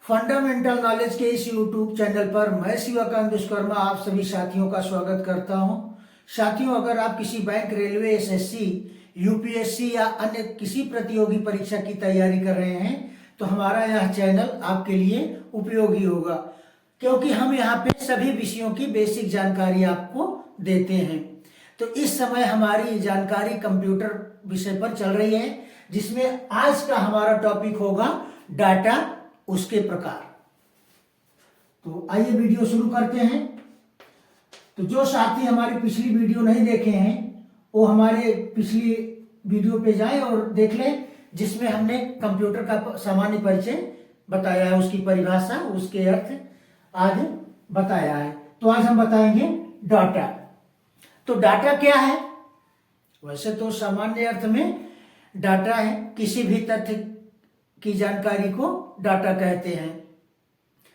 Fundamental knowledge के इस YouTube channel पर मैं शिवाकांत विश्वकर्मा आप सभी साथियों का स्वागत करता हूं। साथियों, अगर आप किसी बैंक, रेलवे, एसएससी, यूपीएससी या अन्य किसी प्रतियोगी परीक्षा की तैयारी कर रहे हैं तो हमारा यह चैनल आपके लिए उपयोगी होगा, क्योंकि हम यहाँ पे सभी विषयों की बेसिक जानकारी आपको देते हैं। तो इस समय हमारी जानकारी कंप्यूटर विषय पर चल रही है, जिसमें आज का हमारा टॉपिक होगा डाटा, उसके प्रकार। तो आइए वीडियो शुरू करते हैं। तो जो साथी हमारी पिछली वीडियो नहीं देखे हैं वो हमारे पिछली वीडियो पे जाएं और देख लें, जिसमें हमने कंप्यूटर का सामान्य परिचय बताया है, उसकी परिभाषा, उसके अर्थ आज बताया है। तो आज हम बताएंगे डाटा। तो डाटा क्या है? वैसे तो सामान्य अर्थ में डाटा है किसी भी तथ्य की जानकारी को डाटा कहते हैं।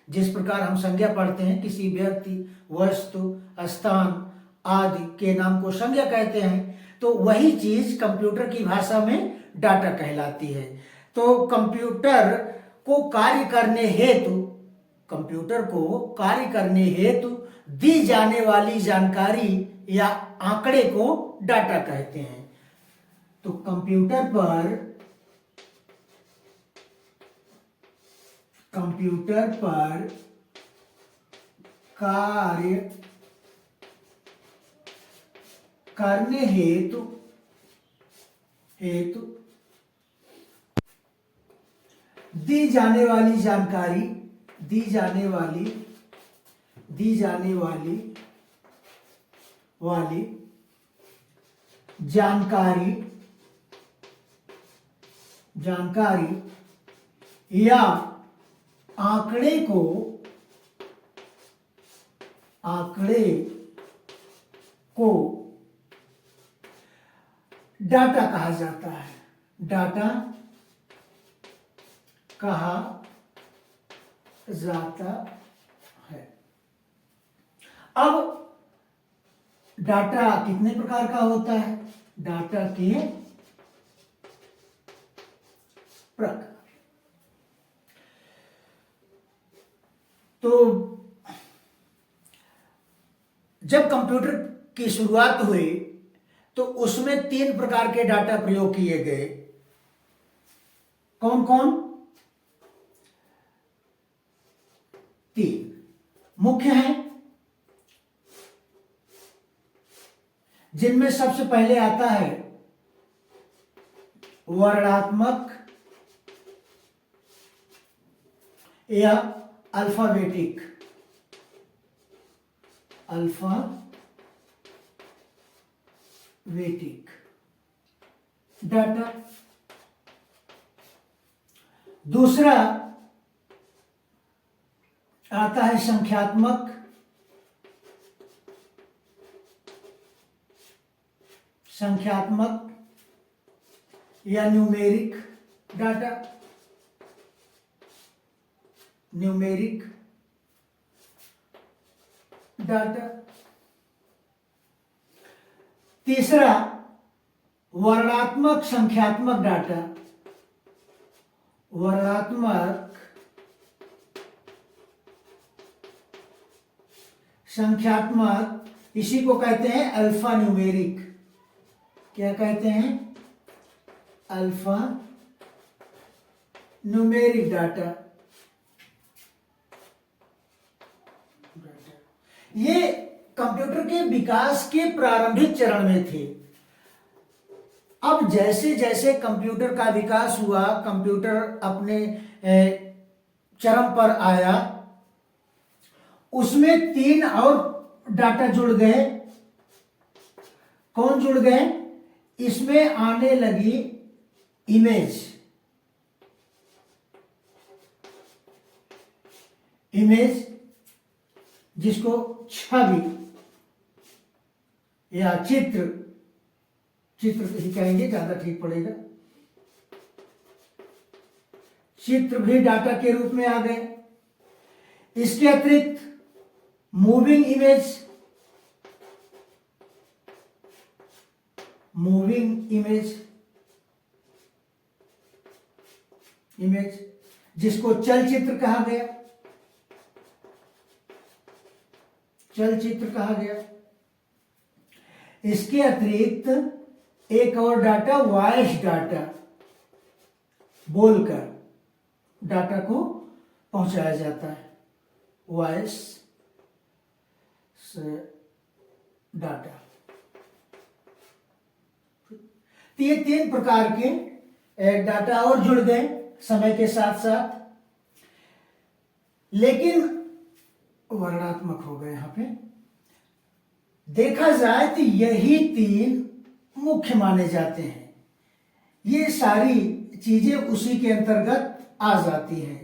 जिस प्रकार हम संज्ञा पढ़ते हैं, किसी व्यक्ति, वस्तु, स्थान आदि के नाम को संज्ञा कहते हैं, तो वही चीज कंप्यूटर की भाषा में डाटा कहलाती है। तो कंप्यूटर को कार्य करने हेतु दी जाने वाली जानकारी या आंकड़े को डाटा कहते हैं। तो कंप्यूटर पर कार्य करने हेतु दी जाने वाली जानकारी या आंकड़े को डाटा कहा जाता है। डाटा कहा जाता है। अब डाटा कितने प्रकार का होता है? डाटा के प्रकार। तो जब कंप्यूटर की शुरुआत हुई तो उसमें 3 प्रकार के डाटा प्रयोग किए गए। कौन कौन? 3 मुख्य हैं, जिनमें सबसे पहले आता है वर्णात्मक या अल्फाबेटिक डाटा। दूसरा आता है संख्यात्मक या न्यूमेरिक डाटा। तीसरा वर्णात्मक संख्यात्मक डाटा। वर्णात्मक संख्यात्मक, इसी को कहते हैं अल्फा न्यूमेरिक। क्या कहते हैं? Alpha numeric data. ये कंप्यूटर के विकास के प्रारंभिक चरण में थे। अब जैसे जैसे कंप्यूटर का विकास हुआ, कंप्यूटर अपने चरम पर आया, उसमें 3 और डाटा जुड़ गए। कौन जुड़ गए? इसमें आने लगी इमेज, जिसको छवि या चित्र ही कहेंगे, ज्यादा ठीक पड़ेगा। चित्र भी डाटा के रूप में आ गए। इसके अतिरिक्त मूविंग इमेज जिसको चलचित्र कहा गया, चलचित्र कहा गया। इसके अतिरिक्त एक और डाटा वॉइस डाटा, बोलकर डाटा को पहुंचाया जाता है, वॉइस डाटा। तो ये 3 प्रकार के डाटा और जुड़ गए समय के साथ साथ, लेकिन वर्णनात्मक हो गए। यहां पे देखा जाए तो यही 3 मुख्य माने जाते हैं। ये सारी चीजें उसी के अंतर्गत आ जाती हैं।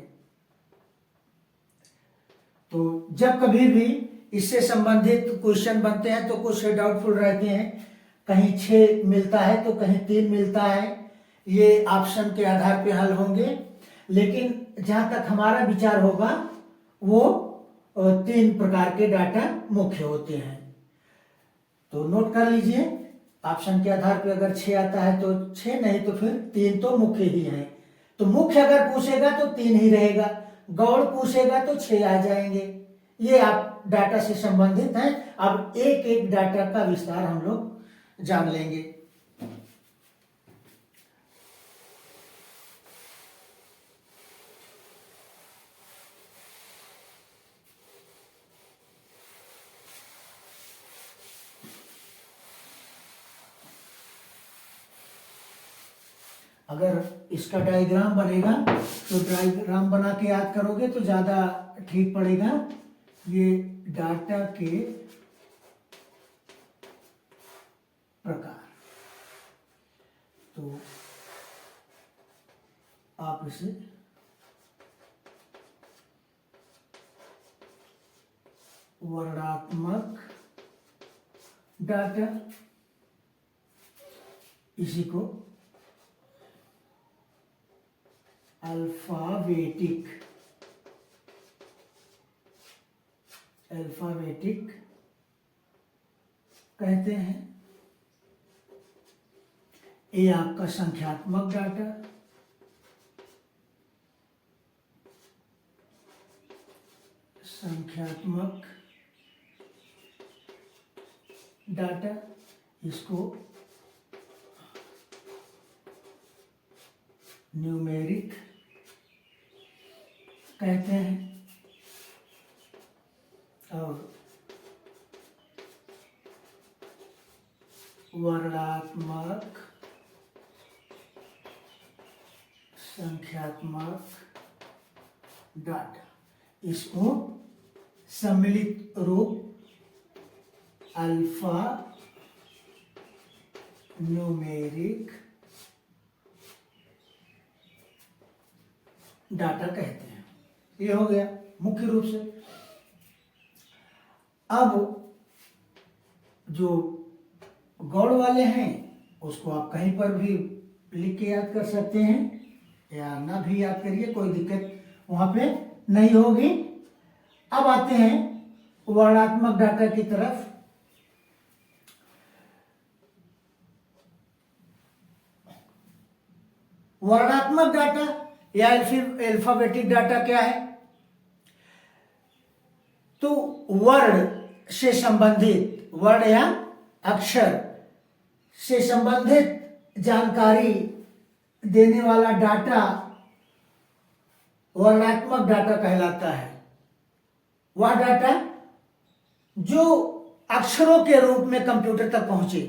तो जब कभी भी इससे संबंधित क्वेश्चन बनते हैं तो कुछ डाउटफुल रहते हैं, कहीं 6 मिलता है तो कहीं 3 मिलता है, ये ऑप्शन के आधार पे हल होंगे। लेकिन जहां तक हमारा विचार होगा वो 3 प्रकार के डाटा मुख्य होते हैं। तो नोट कर लीजिए, ऑप्शन के आधार पे अगर 6 आता है तो 6, नहीं तो फिर 3 तो मुख्य ही है। तो मुख्य अगर पूछेगा तो 3 ही रहेगा, गौड़ पूछेगा तो 6 आ जाएंगे। ये आप डाटा से संबंधित हैं। अब एक एक डाटा का विस्तार हम लोग जान लेंगे। अगर इसका डायग्राम बनेगा तो डायग्राम बना के याद करोगे तो ज्यादा ठीक पड़ेगा। ये डाटा के प्रकार, तो आप इसे वर्णनात्मक डाटा, इसी को अल्फाबेटिक कहते हैं। ये आपका संख्यात्मक डाटा, इसको न्यूमेरिक कहते हैं। और वर्णनात्मक संख्यात्मक डाटा, इसको सम्मिलित रूप अल्फा न्यूमेरिक डाटा कहते हैं। ये हो गया मुख्य रूप से। अब जो गौड़ वाले हैं उसको आप कहीं पर भी लिख के याद कर सकते हैं या ना भी याद करिए, कोई दिक्कत वहां पे नहीं होगी। अब आते हैं वर्णनात्मक डाटा की तरफ। वर्णनात्मक डाटा या अल्फाबेटिक डाटा क्या है? तो वर्ण से संबंधित, वर्ण या अक्षर से संबंधित जानकारी देने वाला डाटा वर्णनात्मक डाटा कहलाता है। वह डाटा जो अक्षरों के रूप में कंप्यूटर तक पहुंचे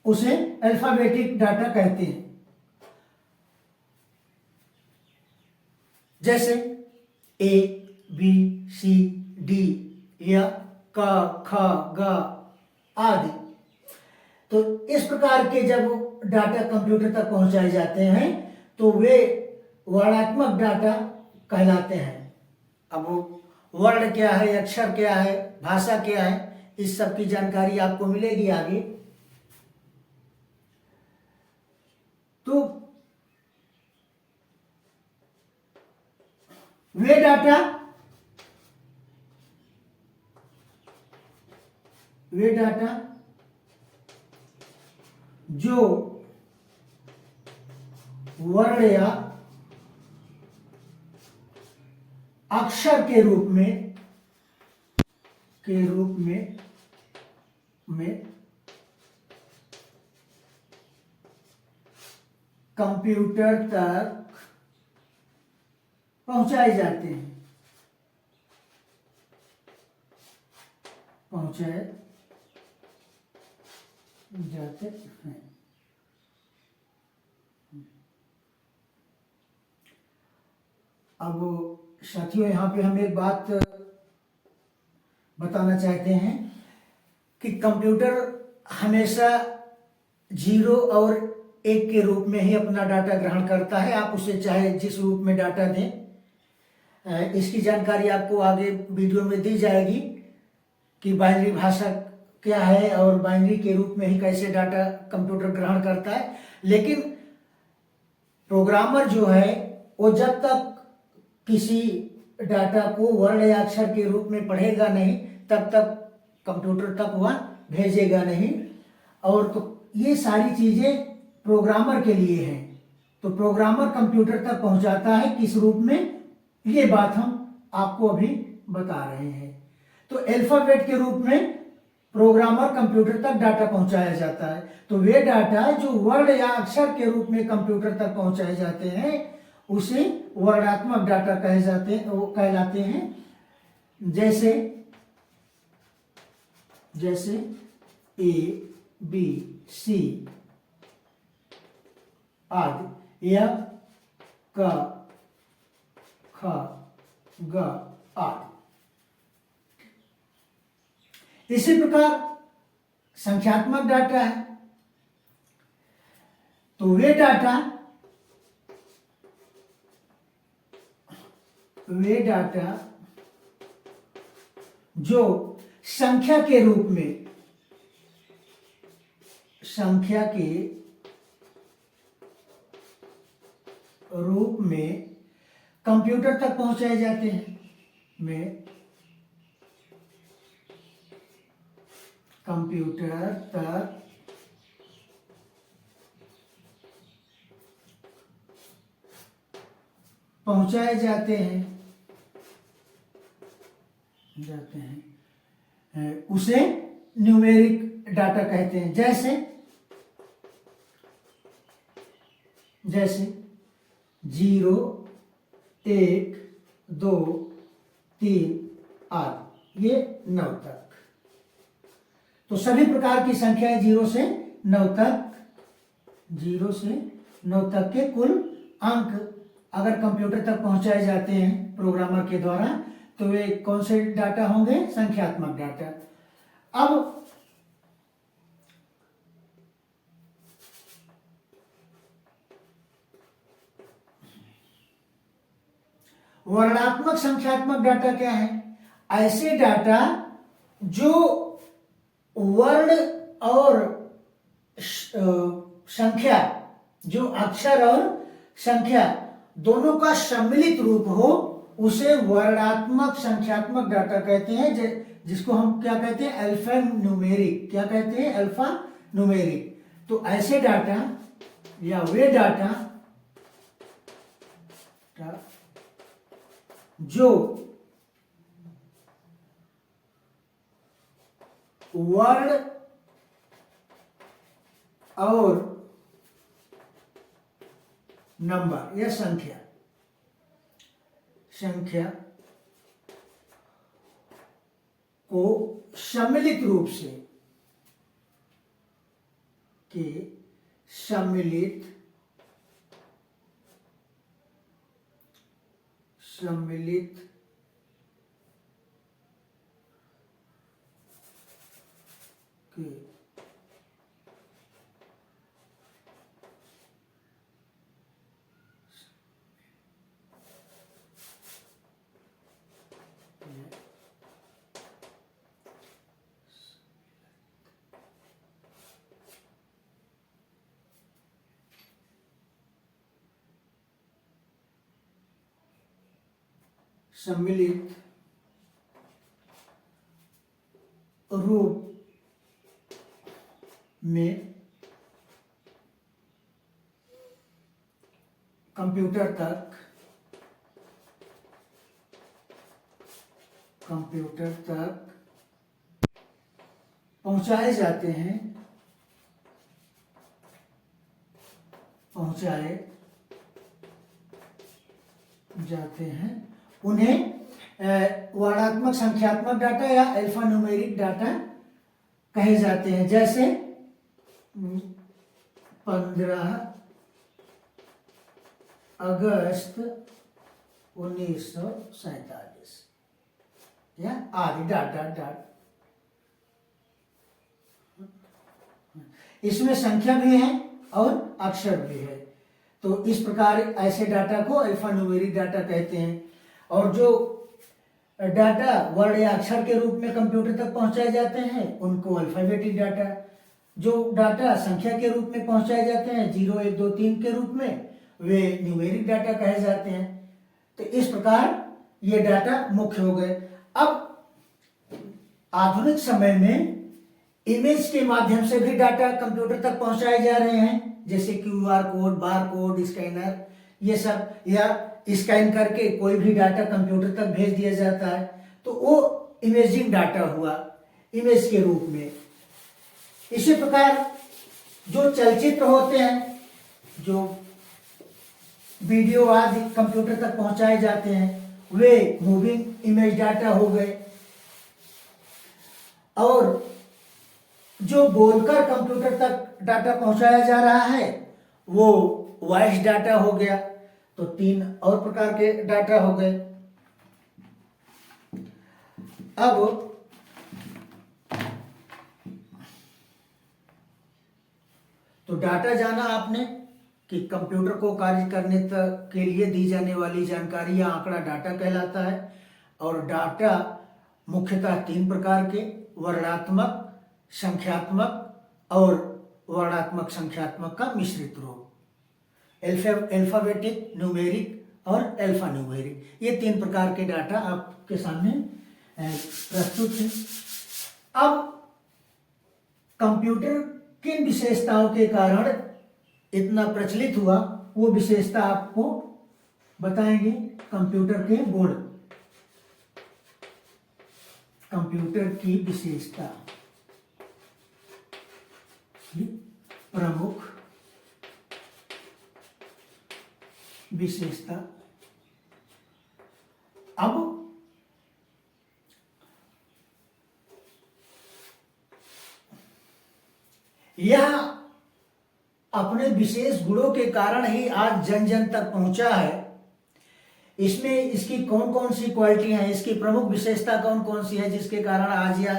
उसे अल्फाबेटिक डाटा कहते हैं। जैसे ए बी सी डी या क ख ग आदि। तो इस प्रकार के जब डाटा कंप्यूटर तक पहुंचाए जाते हैं तो वे वर्णनात्मक डाटा कहलाते हैं। अब वर्ण क्या है, अक्षर क्या है, भाषा क्या है, इस सब की जानकारी आपको मिलेगी आगे। तो वे डाटा जो वर्ण या अक्षर के रूप में कंप्यूटर तक पहुंचाए जाते हैं, अब साथियों यहाँ पे हम एक बात बताना चाहते हैं कि कंप्यूटर हमेशा 0 और 1 के रूप में ही अपना डाटा ग्रहण करता है। आप उसे चाहे जिस रूप में डाटा दें, इसकी जानकारी आपको आगे वीडियो में दी जाएगी कि बाइनरी भाषा क्या है और बाइनरी के रूप में ही कैसे डाटा कंप्यूटर ग्रहण करता है। लेकिन प्रोग्रामर जो है वो जब तक किसी डाटा को वर्ण या अक्षर के रूप में पढ़ेगा नहीं तब तक कंप्यूटर तक वह भेजेगा नहीं। और तो ये सारी चीजें प्रोग्रामर के लिए हैं। तो प्रोग्रामर कंप्यूटर तक पहुंचाता है किस रूप में, ये बात हम आपको अभी बता रहे हैं। तो अल्फाबेट के रूप में प्रोग्रामर कंप्यूटर तक डाटा पहुंचाया जाता है। तो वे डाटा जो वर्ण या अक्षर के रूप में कंप्यूटर तक पहुंचाए जाते हैं उसे वर्णात्मक डाटा कहे जाते हैं, वो कहलाते हैं। जैसे A B C आदि, या क ख ग आदि। इसी प्रकार संख्यात्मक डाटा है। तो वे डाटा जो संख्या के रूप में कंप्यूटर तक पहुंचाए जाते हैं, कंप्यूटर तक पहुंचाए जाते हैं उसे न्यूमेरिक डाटा कहते हैं। जैसे 0 1 2 3 आदि, ये 9 तक। तो सभी प्रकार की संख्याएं 0 से 9 तक के कुल अंक अगर कंप्यूटर तक पहुंचाए जाते हैं प्रोग्रामर के द्वारा तो वे कौन से डाटा होंगे, संख्यात्मक डाटा। अब वर्णात्मक संख्यात्मक डाटा क्या है? ऐसे डाटा जो वर्ण और संख्या, जो अक्षर और संख्या दोनों का सम्मिलित रूप हो, उसे वर्णात्मक संख्यात्मक डाटा कहते हैं। जिसको हम क्या कहते हैं, अल्फा न्यूमेरिक। क्या कहते हैं, अल्फा न्यूमेरिक। तो ऐसे डाटा या वे डाटा जो वर्ण और नंबर या संख्या को सम्मिलित रूप से सम्मिलित के सम्मिलित रूप में कंप्यूटर तक कंप्यूटर तक पहुंचाए जाते हैं, उन्हें वर्णात्मक संख्यात्मक डाटा या अल्फा न्यूमेरिक डाटा कहे जाते हैं। जैसे 15 अगस्त 1947 या आदि डाटा। इसमें संख्या भी है और अक्षर भी है। तो इस प्रकार ऐसे डाटा को अल्फा न्यूमेरिक डाटा कहते हैं। और जो डाटा वर्ड या अक्षर के रूप में कंप्यूटर तक पहुंचाए जाते हैं उनको अल्फाबेटिक डाटा, जो डाटा संख्या के रूप में पहुंचाए जाते हैं 0 1 2 3 के रूप में, वे न्यूमेरिक डाटा कहे जाते हैं। तो इस प्रकार ये डाटा मुख्य हो गए। अब आधुनिक समय में इमेज के माध्यम से भी डाटा कंप्यूटर तक पहुंचाए जा रहे हैं, जैसे QR code, bar code, scanner, ये सब, या स्कैन करके कोई भी डाटा कंप्यूटर तक भेज दिया जाता है। तो वो इमेजिंग डाटा हुआ, इमेज के रूप में। इसी प्रकार जो चलचित्र होते हैं, जो वीडियो आदि कंप्यूटर तक पहुंचाए जाते हैं, वे मूविंग इमेज डाटा हो गए। और जो बोलकर कंप्यूटर तक डाटा पहुंचाया जा रहा है वो वॉइस डाटा हो गया। तो 3 और प्रकार के डाटा हो गए। अब तो डाटा जाना आपने कि कंप्यूटर को कार्य करने तक के लिए दी जाने वाली जानकारी या आंकड़ा डाटा कहलाता है। और डाटा मुख्यतः 3 प्रकार के, वर्णात्मक, संख्यात्मक और वर्णात्मक संख्यात्मक का मिश्रित रूप, अल्फाबेटिक, न्यूमेरिक और अल्फा न्यूमेरिक। ये 3 प्रकार के डाटा आपके सामने प्रस्तुत है। अब कंप्यूटर किन विशेषताओं के कारण इतना प्रचलित हुआ, वो विशेषता आपको बताएंगे। कंप्यूटर के गुण, कंप्यूटर की विशेषता, प्रमुख विशेषता। अब यह अपने विशेष गुणों के कारण ही आज जन जन तक पहुंचा है। इसमें इसकी कौन कौन सी क्वालिटी हैं, इसकी प्रमुख विशेषता कौन कौन सी है, जिसके कारण आज यह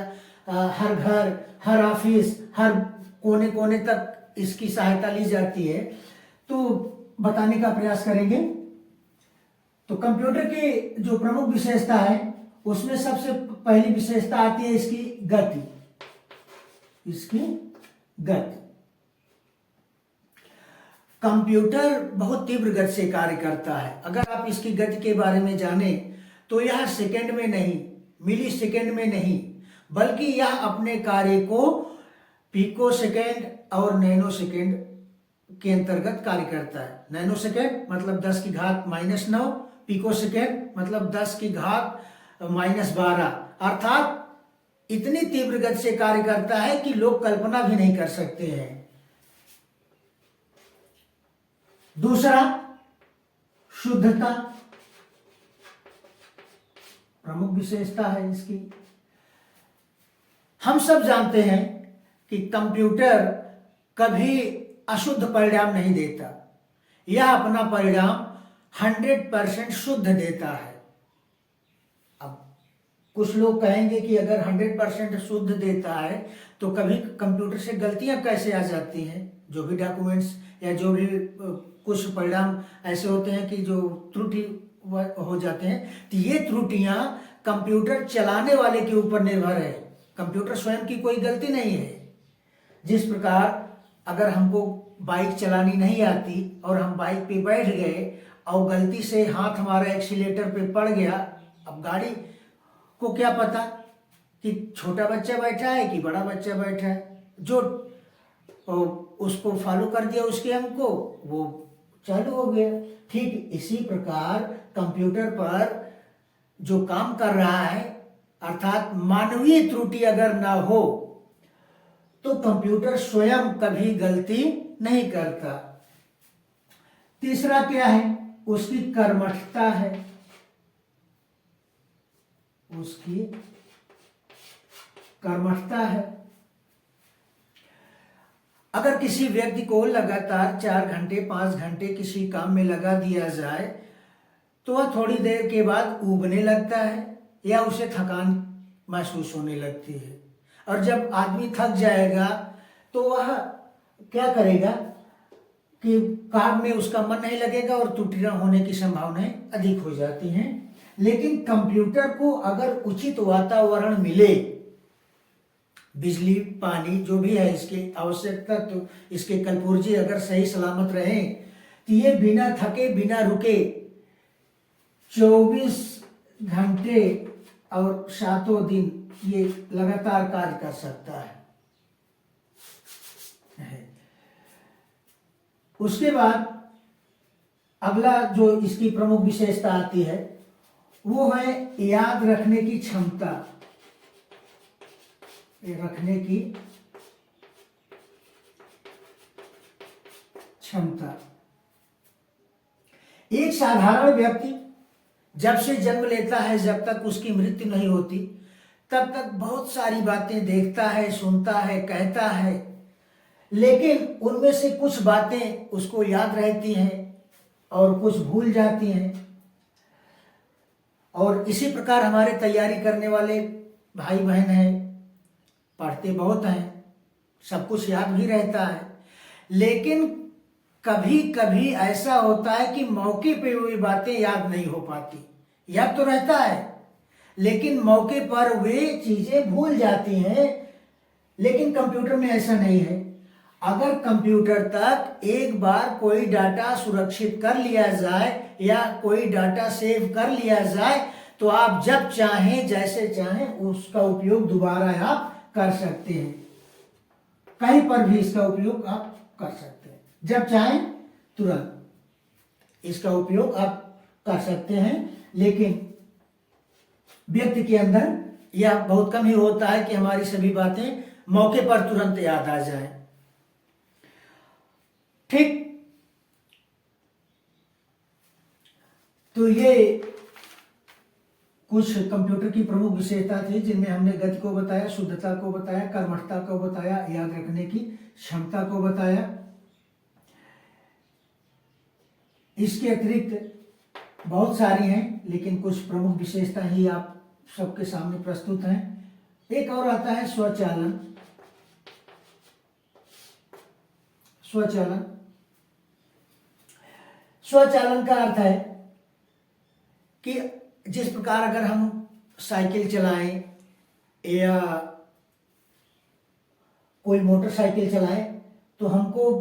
हर घर, हर ऑफिस, हर कोने कोने तक इसकी सहायता ली जाती है, तो बताने का प्रयास करेंगे। तो कंप्यूटर की जो प्रमुख विशेषता है उसमें सबसे पहली विशेषता आती है इसकी गति। इसकी गति, कंप्यूटर बहुत तीव्र गति से कार्य करता है। अगर आप इसकी गति के बारे में जाने तो यह सेकंड में नहीं, मिली सेकंड में नहीं, बल्कि यह अपने कार्य को पिको सेकंड और नैनो सेकंड के अंतर्गत कार्य करता है। नैनो सेकंड मतलब 10 की घात -9, पिको सेकंड मतलब 10 की घात -12, अर्थात इतनी तीव्र गति से कार्य करता है कि लोग कल्पना भी नहीं कर सकते हैं। दूसरा, शुद्धता, प्रमुख विशेषता है इसकी। हम सब जानते हैं कि कंप्यूटर कभी अशुद्ध परिणाम नहीं देता, यह अपना परिणाम 100% शुद्ध देता है। अब कुछ लोग कहेंगे कि अगर 100% शुद्ध देता है तो कभी कंप्यूटर से गलतियां कैसे आ जाती हैं। जो भी डॉक्यूमेंट्स या जो भी कुछ परिणाम ऐसे होते हैं कि जो त्रुटि हो जाते हैं, तो ये त्रुटियां कंप्यूटर चलाने वाले के ऊपर निर्भर है, कंप्यूटर स्वयं की कोई गलती नहीं है। जिस प्रकार अगर हमको बाइक चलानी नहीं आती और हम बाइक पे बैठ गए और गलती से हाथ हमारा एक्सीलेटर पे पड़ गया, अब गाड़ी को क्या पता कि छोटा बच्चा बैठा है कि बड़ा बच्चा बैठा है, जो उसको फॉलो कर दिया उसके अंक को, वो चालू हो गया। ठीक इसी प्रकार कंप्यूटर पर जो काम कर रहा है अर्थात मानवीय त्रुटि अगर ना हो तो कंप्यूटर स्वयं कभी गलती नहीं करता। तीसरा क्या है? उसकी कर्मठता है। उसकी कर्मठता है। अगर किसी व्यक्ति को लगातार 4 घंटे 5 घंटे किसी काम में लगा दिया जाए तो वह थोड़ी देर के बाद ऊबने लगता है या उसे थकान महसूस होने लगती है। और जब आदमी थक जाएगा तो वह क्या करेगा कि काम में उसका मन नहीं लगेगा और त्रुटियां होने की संभावनाएं अधिक हो जाती हैं। लेकिन कंप्यूटर को अगर उचित वातावरण मिले, बिजली पानी जो भी है इसकी आवश्यकता, तो इसके कलपुर्जे अगर सही सलामत रहे तो ये बिना थके बिना रुके 24 घंटे और 7 दिन ये लगातार कार्य कर सकता है। उसके बाद अगला जो इसकी प्रमुख विशेषता आती है वो है याद रखने की क्षमता। रखने की क्षमता। एक साधारण व्यक्ति जब से जन्म लेता है, जब तक उसकी मृत्यु नहीं होती, तब तक बहुत सारी बातें देखता है, सुनता है, कहता है, लेकिन उनमें से कुछ बातें उसको याद रहती हैं और कुछ भूल जाती हैं। और इसी प्रकार हमारे तैयारी करने वाले भाई बहन हैं, पढ़ते बहुत हैं, सब कुछ याद भी रहता है, लेकिन कभी कभी ऐसा होता है कि मौके पे वो बातें याद नहीं हो पाती। याद तो रहता है लेकिन मौके पर वे चीजें भूल जाती हैं। लेकिन कंप्यूटर में ऐसा नहीं है। अगर कंप्यूटर तक एक बार कोई डाटा सुरक्षित कर लिया जाए या कोई डाटा सेव कर लिया जाए तो आप जब चाहें जैसे चाहें उसका उपयोग दोबारा आप कर सकते हैं। कहीं पर भी इसका उपयोग आप कर सकते हैं, जब चाहें तुरंत इसका उपयोग आप कर सकते हैं। लेकिन व्यक्ति के अंदर यह बहुत कम ही होता है कि हमारी सभी बातें मौके पर तुरंत याद आ जाए। ठीक, तो ये कुछ कंप्यूटर की प्रमुख विशेषता थी जिनमें हमने गति को बताया, शुद्धता को बताया, कर्मठता को बताया, याद रखने की क्षमता को बताया। इसके अतिरिक्त बहुत सारी हैं, लेकिन कुछ प्रमुख विशेषता ही आप सबके सामने प्रस्तुत हैं। एक और आता है स्वचालन। स्वचालन स्वचालन का अर्थ है कि जिस प्रकार अगर हम साइकिल चलाएं या कोई मोटरसाइकिल चलाएं तो हमको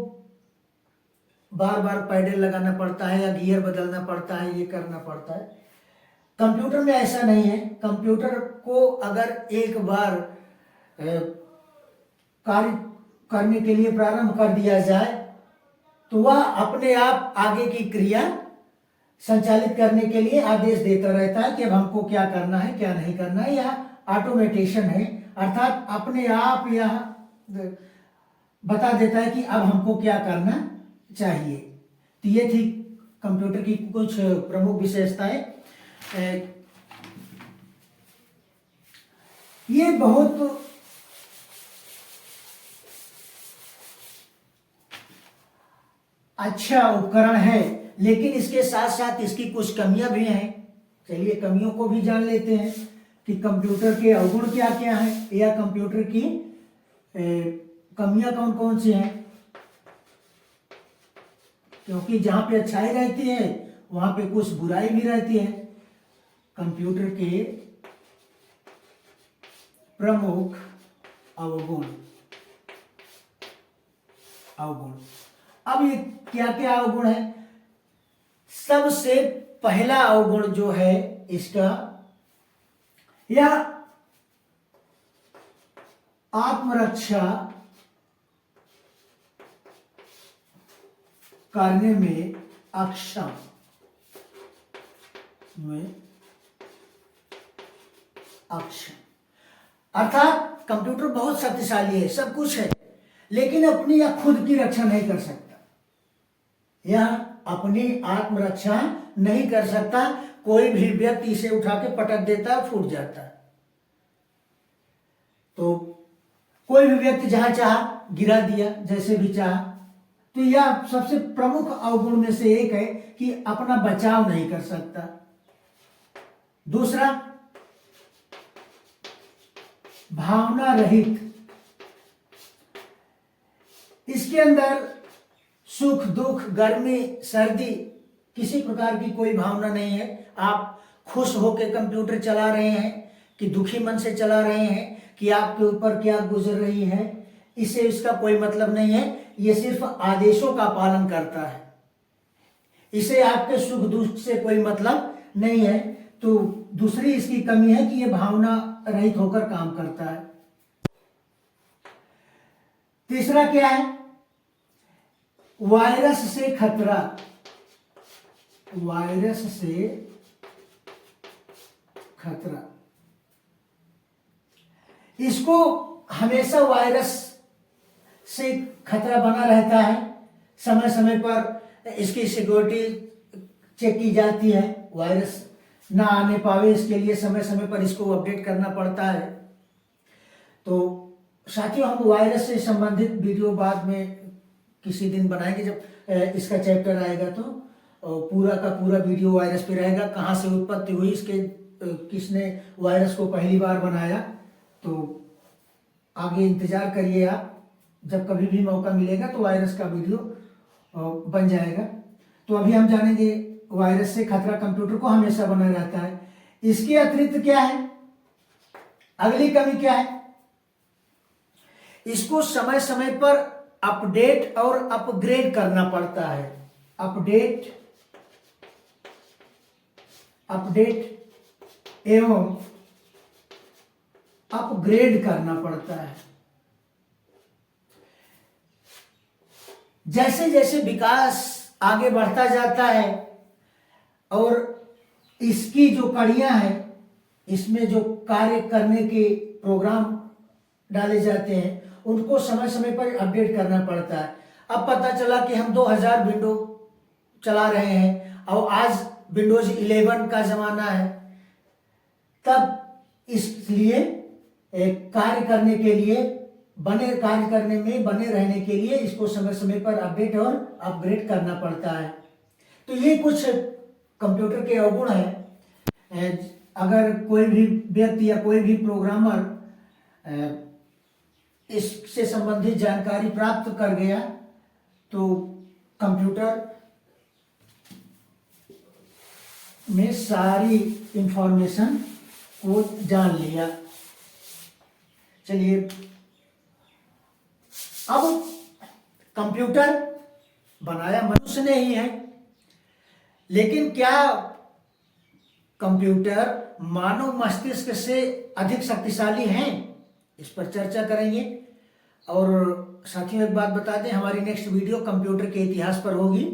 बार बार पैडल लगाना पड़ता है या गियर बदलना पड़ता है, ये करना पड़ता है। कंप्यूटर में ऐसा नहीं है। कंप्यूटर को अगर एक बार कार्य करने के लिए प्रारंभ कर दिया जाए तो वह अपने आप आगे की क्रिया संचालित करने के लिए आदेश देता रहता है कि अब हमको क्या करना है क्या नहीं करना है। यह ऑटोमेटेशन है, अर्थात अपने आप यह बता देता है कि अब हमको क्या करना चाहिए। तो ये थी कंप्यूटर की कुछ प्रमुख विशेषताएं। ये बहुत अच्छा उपकरण है, लेकिन इसके साथ साथ इसकी कुछ कमियां भी हैं। चलिए कमियों को भी जान लेते हैं कि कंप्यूटर के अवगुण क्या क्या हैं या कंप्यूटर की कमियां कौन कौन सी हैं। क्योंकि जहां पे अच्छाई रहती है वहां पे कुछ बुराई भी रहती है। कंप्यूटर के प्रमुख अवगुण। अब ये क्या क्या अवगुण है? सबसे पहला अवगुण जो है इसका, यह आत्मरक्षा करने में अक्षम। अर्थात कंप्यूटर बहुत शक्तिशाली है, सब कुछ है, लेकिन अपनी या खुद की रक्षा नहीं कर सकता, यह अपनी आत्मरक्षा नहीं कर सकता। कोई भी व्यक्ति इसे उठा के पटक देता है, फूट जाता है। तो कोई भी व्यक्ति जहां चाहा गिरा दिया, जैसे भी चाहा। तो यह सबसे प्रमुख अवगुण में से एक है कि अपना बचाव नहीं कर सकता। दूसरा, भावना रहित। इसके अंदर सुख दुख, गर्मी सर्दी, किसी प्रकार की कोई भावना नहीं है। आप खुश होकर कंप्यूटर चला रहे हैं कि दुखी मन से चला रहे हैं, कि आपके ऊपर क्या गुजर रही है, इससे इसका कोई मतलब नहीं है। ये सिर्फ आदेशों का पालन करता है, इसे आपके सुख दुख से कोई मतलब नहीं है। तो दूसरी इसकी कमी है कि ये भावना रहित होकर काम करता है। तीसरा क्या है? वायरस से खतरा। वायरस से खतरा, इसको हमेशा वायरस से खतरा बना रहता है। समय समय पर इसकी सिक्योरिटी चेक की जाती है, वायरस ना आने पावे इसके लिए समय समय पर इसको अपडेट करना पड़ता है। तो साथियों, हम वायरस से संबंधित वीडियो बाद में किसी दिन बनाएंगे, जब इसका चैप्टर आएगा। तो पूरा का पूरा वीडियो वायरस पे रहेगा, कहाँ से उत्पत्ति हुई इसके, किसने वायरस को पहली बार बनाया। तो आगे इंतजार करिए आप, जब कभी भी मौका मिलेगा तो वायरस का वीडियो बन जाएगा। तो अभी हम जानेंगे वायरस से खतरा कंप्यूटर को हमेशा बना रहता है। इसके अतिरिक्त क्या है? अगली कमी क्या है? इसको समय समय पर अपडेट और अपग्रेड करना पड़ता है। अपडेट एवं अपग्रेड करना पड़ता है। जैसे जैसे विकास आगे बढ़ता जाता है और इसकी जो कड़ियां हैं, इसमें जो कार्य करने के प्रोग्राम डाले जाते हैं, उनको समय समय पर अपडेट करना पड़ता है। अब पता चला कि हम 2000 विंडो चला रहे हैं और आज विंडोज 11 का जमाना है, तब इसलिए कार्य करने के लिए कार्य करने में बने रहने के लिए इसको समय समय पर अपडेट और अपग्रेड करना पड़ता है। तो ये कुछ कंप्यूटर के अवगुण हैं। अगर कोई भी व्यक्ति या कोई भी प्रोग्रामर इससे संबंधित जानकारी प्राप्त कर गया तो कंप्यूटर में सारी इंफॉर्मेशन को जान लिया। चलिए, अब कंप्यूटर बनाया मनुष्य ने ही है, लेकिन क्या कंप्यूटर मानव मस्तिष्क से अधिक शक्तिशाली हैं? इस पर चर्चा करेंगे। और साथियों, एक बात बता दें, हमारी नेक्स्ट वीडियो कंप्यूटर के इतिहास पर होगी।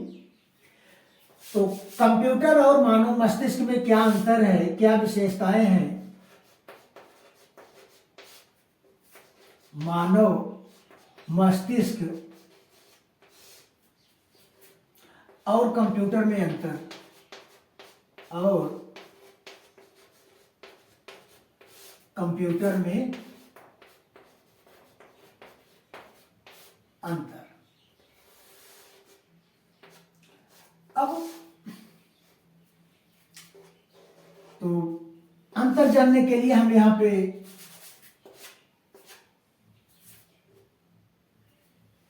तो कंप्यूटर और मानव मस्तिष्क में क्या अंतर है, क्या विशेषताएं हैं? मानव मस्तिष्क और कंप्यूटर में अंतर, और कंप्यूटर में अंतर। अब तो अंतर जानने के लिए हम यहाँ पे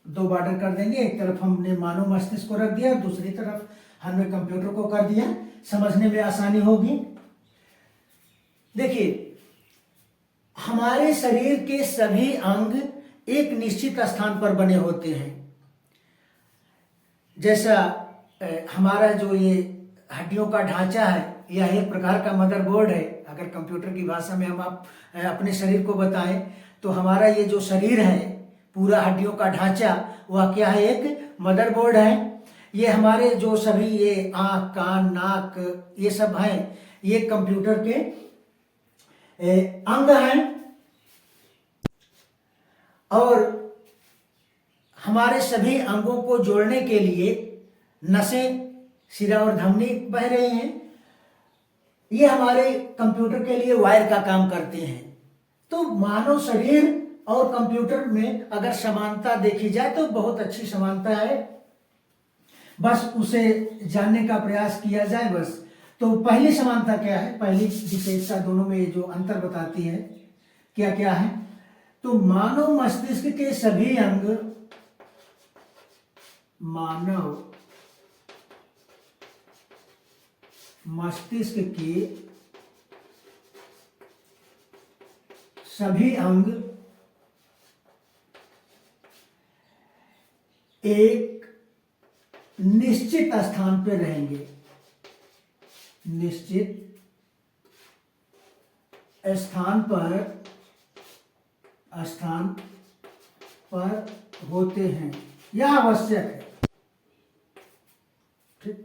दो बॉर्डर कर देंगे। एक तरफ हमने मानव मस्तिष्क को रख दिया, दूसरी तरफ हमने कंप्यूटर को कर दिया, समझने में आसानी होगी। देखिए, हमारे शरीर के सभी अंग एक निश्चित स्थान पर बने होते हैं। जैसा हमारा जो ये हड्डियों का ढांचा है, यह एक प्रकार का मदरबोर्ड है। अगर कंप्यूटर की भाषा में हम अपने शरीर को बताएं तो हमारा ये जो शरीर है, पूरा हड्डियों का ढांचा, वह क्या है? एक मदरबोर्ड है। ये हमारे जो सभी ये आँख, कान, नाक, ये सब हैं, ये कंप्यूटर के अंग हैं और हमारे सभी अंगों को जोड़ने के लिए नसें, शिरा और धमनी बह रही हैं। ये हमारे कंप्यूटर के लिए वायर का काम करते हैं। तो मानव शरीर और कंप्यूटर में अगर समानता देखी जाए तो बहुत अच्छी समानता है, बस उसे जानने का प्रयास किया जाए बस। तो पहली समानता क्या है, पहली विशेषता दोनों में जो अंतर बताती है क्या क्या है, तो मानव मस्तिष्क के सभी अंग मानव मस्तिष्क के सभी अंग एक निश्चित स्थान पर रहेंगे, निश्चित स्थान पर होते हैं, यह आवश्यक है। ठीक,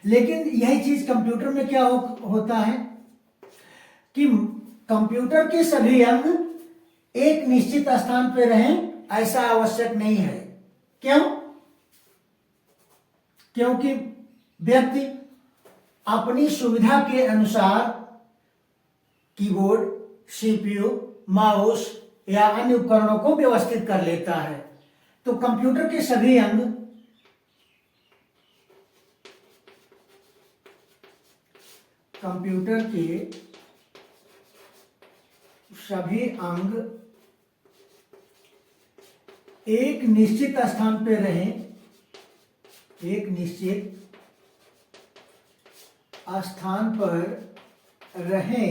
लेकिन यही चीज कंप्यूटर में क्या होता है कि कंप्यूटर के सभी अंग एक निश्चित स्थान पर रहें, ऐसा आवश्यक नहीं है। क्यों? क्योंकि व्यक्ति अपनी सुविधा के अनुसार कीबोर्ड, सीपीयू, माउस या अन्य उपकरणों को व्यवस्थित कर लेता है। तो कंप्यूटर के सभी अंग एक निश्चित स्थान पर रहें, एक निश्चित स्थान पर रहें,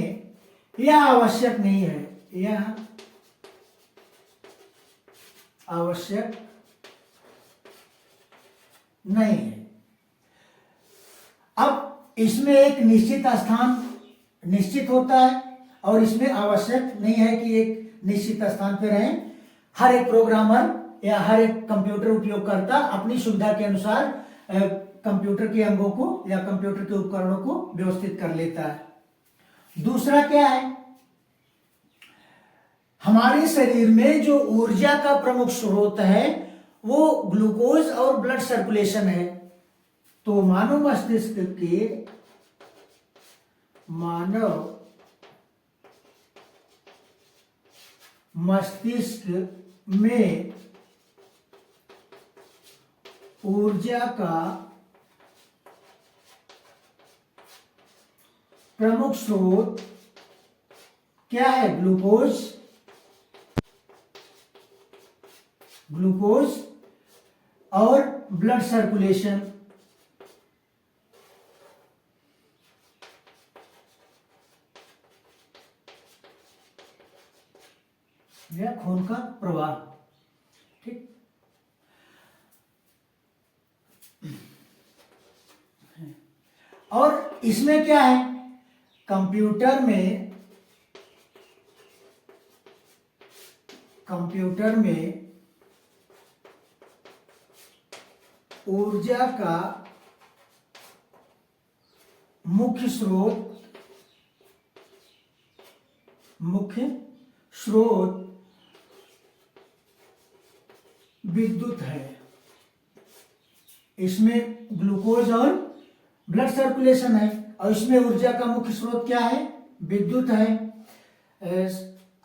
यह आवश्यक नहीं है, यह आवश्यक नहीं है। अब इसमें एक निश्चित स्थान निश्चित होता है और इसमें आवश्यक नहीं है कि एक निश्चित स्थान पर रहें। हर एक प्रोग्रामर या हर एक कंप्यूटर उपयोगकर्ता अपनी सुविधा के अनुसार कंप्यूटर के अंगों को या कंप्यूटर के उपकरणों को व्यवस्थित कर लेता है। दूसरा क्या है, हमारे शरीर में जो ऊर्जा का प्रमुख स्रोत है वो ग्लूकोज और ब्लड सर्कुलेशन है। तो मानव मस्तिष्क में ऊर्जा का प्रमुख स्रोत क्या है? ग्लूकोज और ब्लड सर्कुलेशन। या खून का प्रवाह। ठीक, और इसमें क्या है, कंप्यूटर में ऊर्जा का मुख्य स्रोत विद्युत है। इसमें ग्लूकोज और ब्लड सर्कुलेशन है और इसमें ऊर्जा का मुख्य स्रोत क्या है? विद्युत है।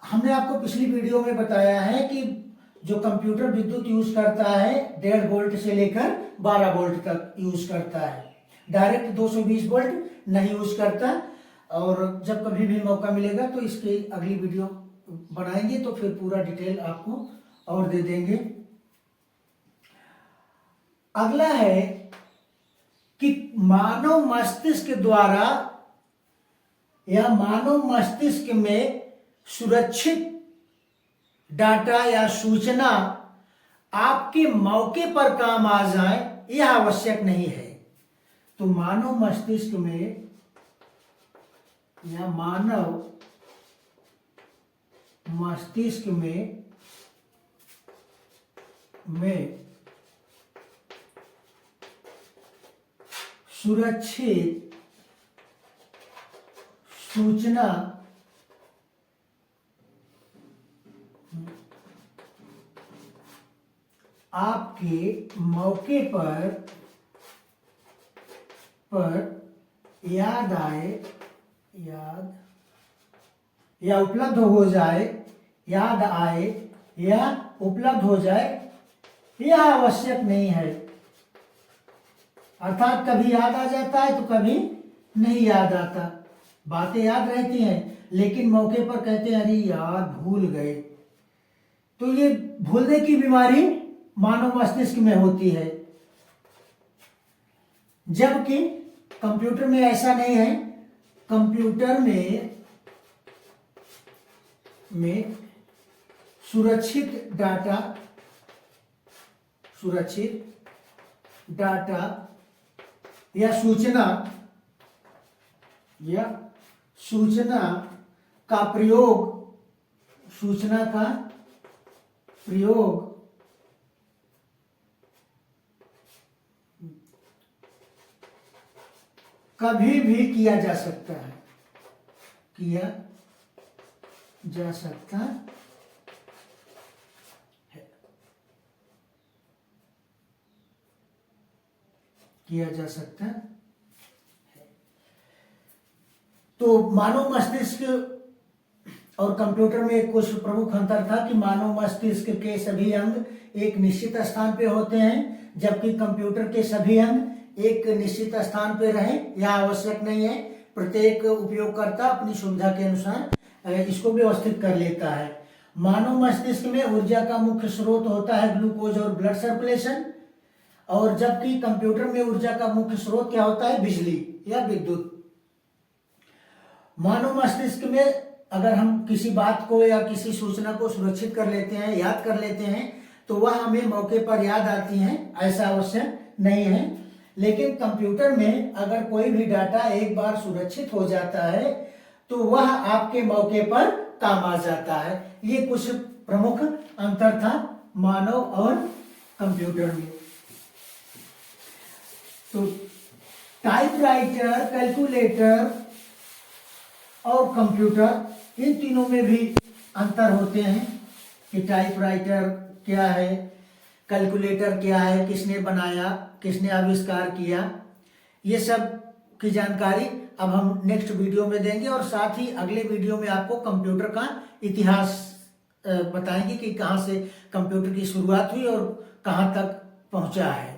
हमने आपको पिछली वीडियो में बताया है कि जो कंप्यूटर विद्युत यूज करता है 1.5 वोल्ट से लेकर 12 वोल्ट तक यूज करता है, डायरेक्ट 220 वोल्ट नहीं यूज करता। और जब कभी भी मौका मिलेगा तो इसकी अगली वीडियो बनाएंगे तो फिर पूरा डिटेल आपको और दे देंगे। अगला है कि मानव मस्तिष्क द्वारा या मानव मस्तिष्क में सुरक्षित डाटा या सूचना आपके मौके पर काम आ जाए, यह आवश्यक नहीं है। तो मानव मस्तिष्क में या मानव मस्तिष्क में सुरक्षित सूचना आपके मौके पर याद आए, याद या उपलब्ध हो जाए, याद आए या उपलब्ध हो जाए, यह आवश्यक नहीं है। अर्थात कभी याद आ जाता है तो कभी नहीं याद आता। बातें याद रहती हैं लेकिन मौके पर कहते हैं अरे यार भूल गए। तो ये भूलने की बीमारी मानव मस्तिष्क में होती है, जबकि कंप्यूटर में ऐसा नहीं है। कंप्यूटर में सुरक्षित डाटा या सूचना का प्रयोग कभी भी किया जा सकता है, किया जा सकता है। तो मानव मस्तिष्क और कंप्यूटर में कुछ प्रमुख अंतर था कि मानव मस्तिष्क के सभी अंग एक निश्चित स्थान पे होते हैं, जबकि कंप्यूटर के सभी अंग एक निश्चित स्थान पे रहें यह आवश्यक नहीं है। प्रत्येक उपयोगकर्ता अपनी सुविधा के अनुसार इसको व्यवस्थित कर लेता है। मानव मस्तिष्क में ऊर्जा का मुख्य स्रोत होता है ग्लूकोज और ब्लड सर्कुलेशन, और जबकि कंप्यूटर में ऊर्जा का मुख्य स्रोत क्या होता है, बिजली या विद्युत। मानव मस्तिष्क में अगर हम किसी बात को या किसी सूचना को सुरक्षित कर लेते हैं, याद कर लेते हैं, तो वह हमें मौके पर याद आती हैं, ऐसा आवश्यक नहीं है। लेकिन कंप्यूटर में अगर कोई भी डाटा एक बार सुरक्षित हो जाता है तो वह आपके मौके पर काम आ जाता है। ये कुछ प्रमुख अंतर था मानव और कंप्यूटर में। तो टाइपराइटर, कैलकुलेटर और कंप्यूटर इन तीनों में भी अंतर होते हैं कि टाइपराइटर क्या है, कैलकुलेटर क्या है, किसने बनाया, किसने आविष्कार किया, ये सब की जानकारी अब हम नेक्स्ट वीडियो में देंगे। और साथ ही अगले वीडियो में आपको कंप्यूटर का इतिहास बताएंगे कि कहाँ से कंप्यूटर की शुरुआत हुई और कहाँ तक पहुँचा है।